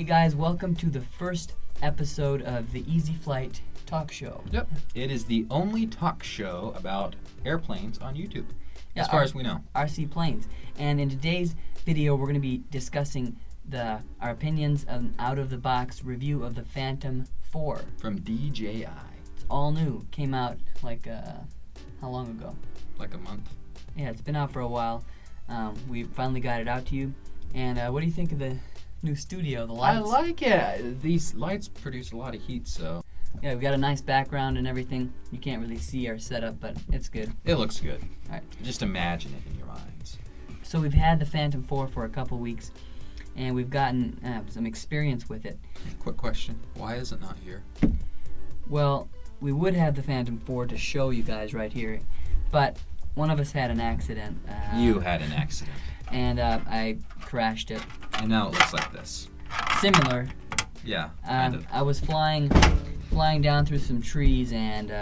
Hey guys, welcome to the first episode of the eZfight talk show. Yep. It is the only talk show about airplanes on YouTube, Yeah, as far as we know. RC planes. And in today's video, we're going to be discussing our opinions of an out-of-the-box review of the Phantom 4. From DJI. It's all new. Came out like, how long ago? Like a month. Yeah, it's been out for a while. We finally got it out to you. And what do you think of the new studio, the lights? I like it. These lights produce a lot of heat, so. Yeah, we've got a nice background and everything. You can't really see our setup, but it's good. It looks good. All right. Just imagine it in your minds. So we've had the Phantom 4 for a couple weeks, and we've gotten some experience with it. Quick question. Why is it not here? Well, we would have the Phantom 4 to show you guys right here, but one of us had an accident. You had an accident. And I crashed it. And now it looks like this. Similar. Yeah, kind of. I was flying down through some trees and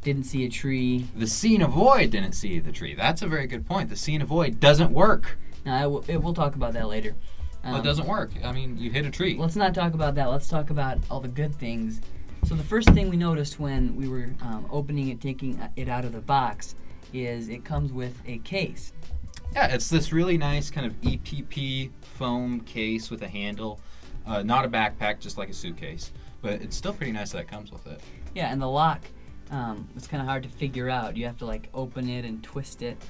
didn't see a tree. The scene avoid didn't see the tree. That's a very good point. The scene avoid doesn't work. No, we'll talk about that later. Well, it doesn't work. I mean, you hit a tree. Let's not talk about that. Let's talk about all the good things. So the first thing we noticed when we were opening it, taking it out of the box, is it comes with a case. Yeah, it's this really nice kind of EPP foam case with a handle. Not a backpack, just like a suitcase. But it's still pretty nice that it comes with it. Yeah, and the lock, it's kind of hard to figure out. You have to like open it and twist it.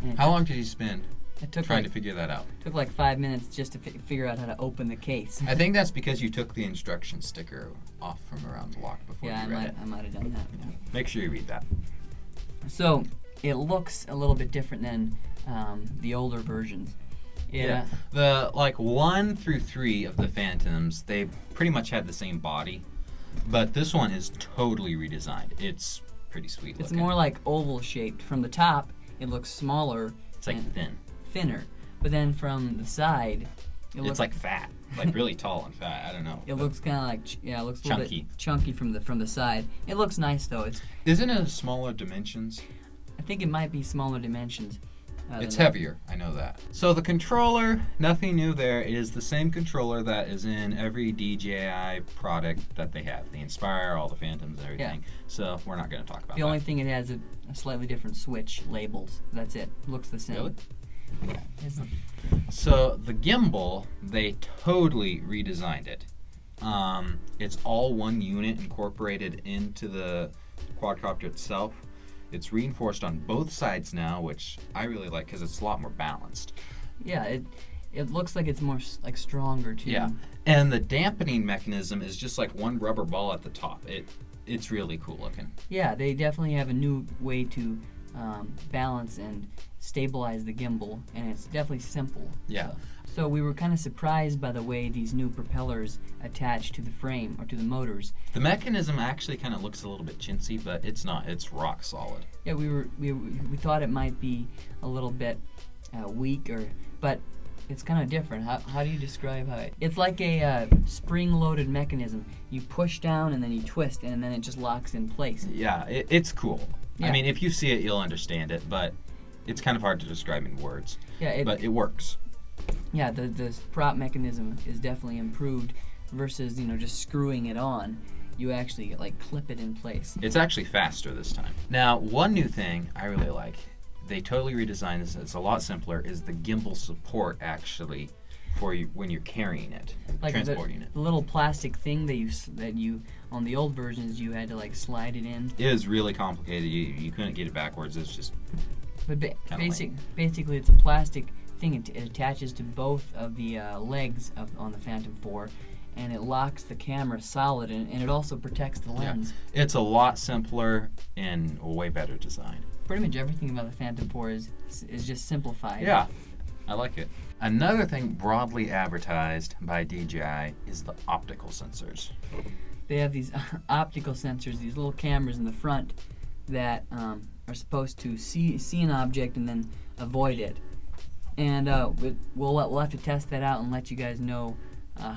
And How long did you spend it took trying like, to figure that out? Took like 5 minutes just to figure out how to open the case. I think that's because you took the instruction sticker off from around the lock before Yeah, you read it. I might have done that. Yeah. Make sure you read that. So it looks a little bit different than the older versions. Yeah. The 1 through 3 of the Phantoms, they pretty much had the same body, but this one is totally redesigned. It's pretty sweet looking. It's more like oval shaped. From the top, it looks smaller. It's like thinner. But then from the side, it's like fat, like really tall and fat. I don't know. It looks kind of like it looks a little chunky. bit chunky from the side. It looks nice though. Isn't it smaller dimensions? I think it might be smaller dimensions. It's heavier, I know that. So the controller, nothing new there. It is the same controller that is in every DJI product that they have. The Inspire, all the Phantoms and everything. Yeah. So we're not going to talk about that. The only thing it has a slightly different switch labels. That's it. Looks the same. Really? Yeah. So the gimbal, they totally redesigned it. It's all one unit incorporated into the quadcopter itself. It's reinforced on both sides now, which I really like because it's a lot more balanced. Yeah, it looks like it's more like stronger too. Yeah, and the dampening mechanism is just like one rubber ball at the top. It's really cool looking. Yeah, they definitely have a new way to balance and stabilize the gimbal, and it's definitely simple. Yeah. So we were kind of surprised by the way these new propellers attach to the frame or to the motors. The mechanism actually kind of looks a little bit chintzy, but it's not. It's rock solid. Yeah, we thought it might be a little bit weak, but it's kind of different. How do you describe how it's like a spring-loaded mechanism. You push down and then you twist, and then it just locks in place. Yeah, it's cool. Yeah. I mean, if you see it, you'll understand it, but it's kind of hard to describe in words. Yeah, but it works. Yeah, the prop mechanism is definitely improved versus just screwing it on. You actually like clip it in place. It's actually faster this time. Now, one new thing I really like, they totally redesigned this. It's a lot simpler. Is the gimbal support actually for you when you're carrying it, like transporting it? The little plastic thing that you on the old versions you had to like slide it in. It is really complicated. You couldn't get it backwards. It's just. But basically, it's a plastic thing. It attaches to both of the legs on the Phantom 4, and it locks the camera solid, and it also protects the lens. Yeah. It's a lot simpler and a way better design. Pretty much everything about the Phantom 4 is just simplified. Yeah, I like it. Another thing broadly advertised by DJI is the optical sensors. They have these optical sensors, these little cameras in the front that are supposed to see an object and then avoid it. And we'll have to test that out and let you guys know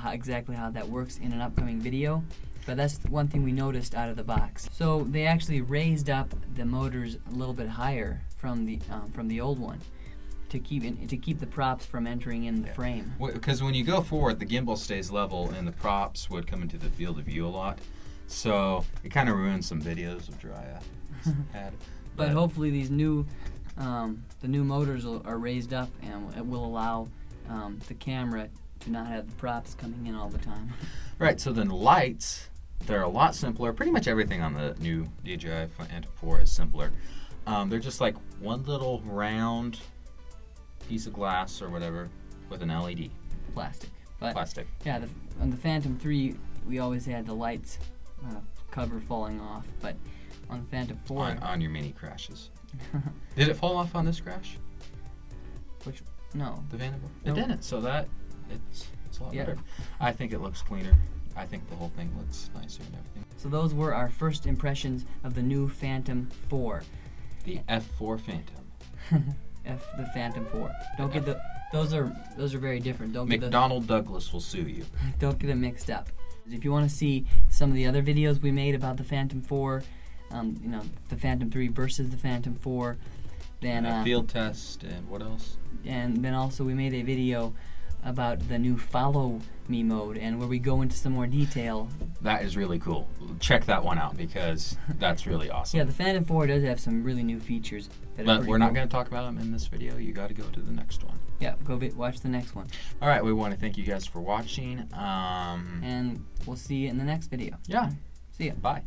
exactly how that works in an upcoming video. But that's one thing we noticed out of the box. So they actually raised up the motors a little bit higher from the old one to keep the props from entering in the frame. Because when you go forward, the gimbal stays level, and the props would come into the field of view a lot. So it kind of ruins some videos of Jeriah had. But hopefully these new, the new motors are raised up, and it will allow the camera to not have the props coming in all the time. Right. So then lights, they're a lot simpler. Pretty much everything on the new DJI Phantom 4 is simpler. They're just like one little round piece of glass or whatever with an LED. Plastic. But Plastic. yeah, on the Phantom 3, we always had the lights cover falling off, but on the Phantom 4... On your mini crashes. Did it fall off on this crash? No. The Phantom 4? Nope. It didn't, so it's a lot better. I think it looks cleaner. I think the whole thing looks nicer and everything. So those were our first impressions of the new Phantom 4. The F4 Phantom. The Phantom 4. Don't get those are very different. Don't McDonnell Douglas will sue you. Don't get it mixed up. If you want to see some of the other videos we made about the Phantom 4, the Phantom 3 versus the Phantom 4, then field test and what else? And then also we made a video about the new Follow Me mode, and where we go into some more detail. That is really cool. Check that one out because that's really awesome. Yeah, the Phantom 4 does have some really new features. But we're not going to talk about them in this video. You got to go to the next one. Yeah, go watch the next one. All right, we want to thank you guys for watching. And we'll see you in the next video. Yeah. See ya. Bye.